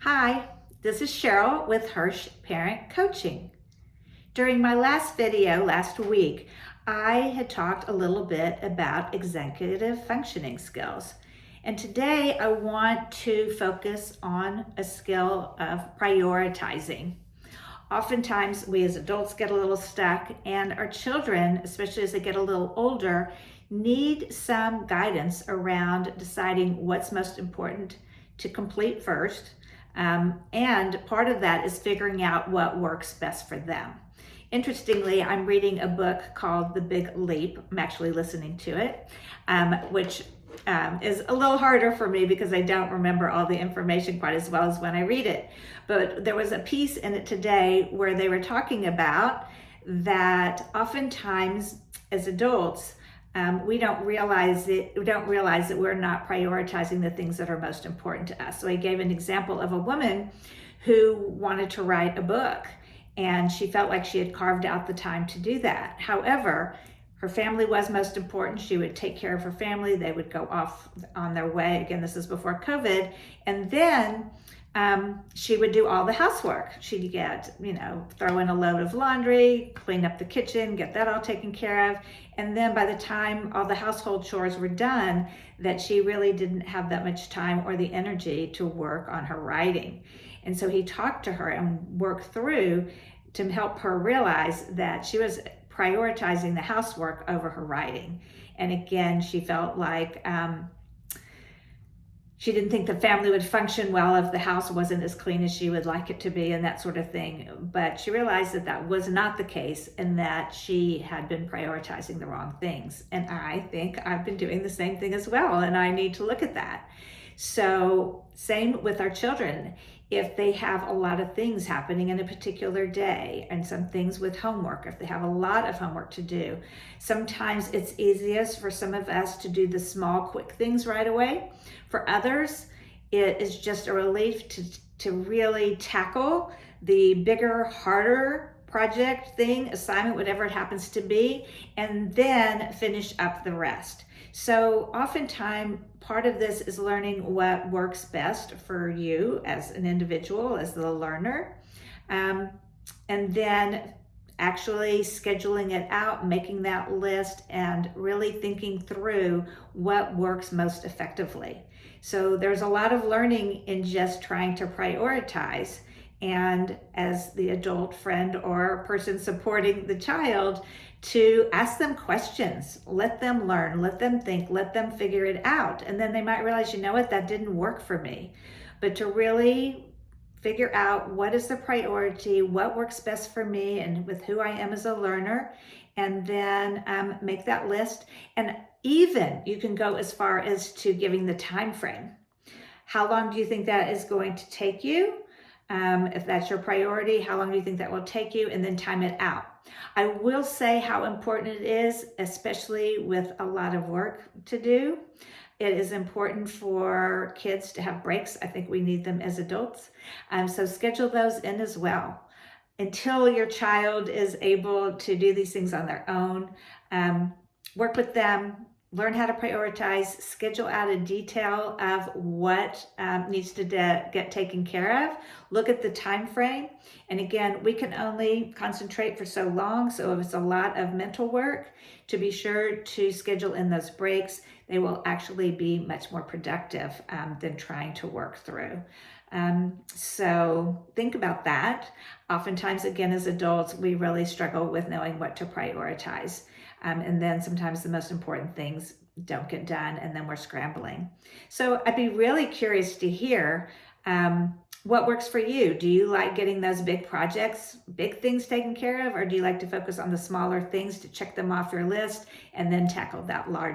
Hi, this is Cheryl with Hirsch Parent Coaching. During my last video last week, I had talked a little bit about executive functioning skills. And today I want to focus on a skill of prioritizing. Oftentimes we as adults get a little stuck, and our children, especially as they get a little older, need some guidance around deciding what's most important to complete first. And part of that is figuring out what works best for them. Interestingly, I'm reading a book called The Big Leap. I'm actually listening to it, which is a little harder for me because I don't remember all the information quite as well as when I read it. But there was a piece in it today where they were talking about that oftentimes as adults, we don't realize it. We don't realize that we're not prioritizing the things that are most important to us. So I gave an example of a woman who wanted to write a book, and she felt like she had carved out the time to do that. However, her family was most important. She would take care of her family. They would go off on their way. Again, this is before COVID. And then she would do all the housework. She'd get, throw in a load of laundry, clean up the kitchen, get that all taken care of. And then by the time all the household chores were done, that she really didn't have that much time or the energy to work on her writing. And so he talked to her and worked through to help her realize that she was prioritizing the housework over her writing. And again, she felt like she didn't think the family would function well if the house wasn't as clean as she would like it to be and that sort of thing. But she realized that that was not the case and that she had been prioritizing the wrong things. And I think I've been doing the same thing as well, and I need to look at that. So same with our children. If they have a lot of things happening in a particular day and some things with homework, if they have a lot of homework to do, sometimes it's easiest for some of us to do the small, quick things right away. For others, it is just a relief to really tackle the bigger, harder project, thing, assignment, whatever it happens to be, and then finish up the rest. So oftentimes, part of this is learning what works best for you as an individual, as the learner, and then actually scheduling it out, making that list, and really thinking through what works most effectively. So there's a lot of learning in just trying to prioritize. And as the adult friend or person supporting the child, to ask them questions, let them learn, let them think, let them figure it out. And then they might realize, you know what, that didn't work for me. But to really figure out what is the priority, what works best for me and with who I am as a learner, and then make that list. And even you can go as far as to giving the time frame. How long do you think that is going to take you? If that's your priority, how long do you think that will take you? And then time it out. I will say how important it is, especially with a lot of work to do. It is important for kids to have breaks. I think we need them as adults. So schedule those in as well. Until your child is able to do these things on their own, work with them, learn how to prioritize, schedule out a detail of what needs to get taken care of, look at the time frame. And again, we can only concentrate for so long. So if it's a lot of mental work, to be sure to schedule in those breaks. They will actually be much more productive than trying to work through. So think about that. Oftentimes, again, as adults, we really struggle with knowing what to prioritize. And then sometimes the most important things don't get done, and then we're scrambling. So I'd be really curious to hear what works for you. Do you like getting those big projects, big things taken care of, or do you like to focus on the smaller things to check them off your list and then tackle that larger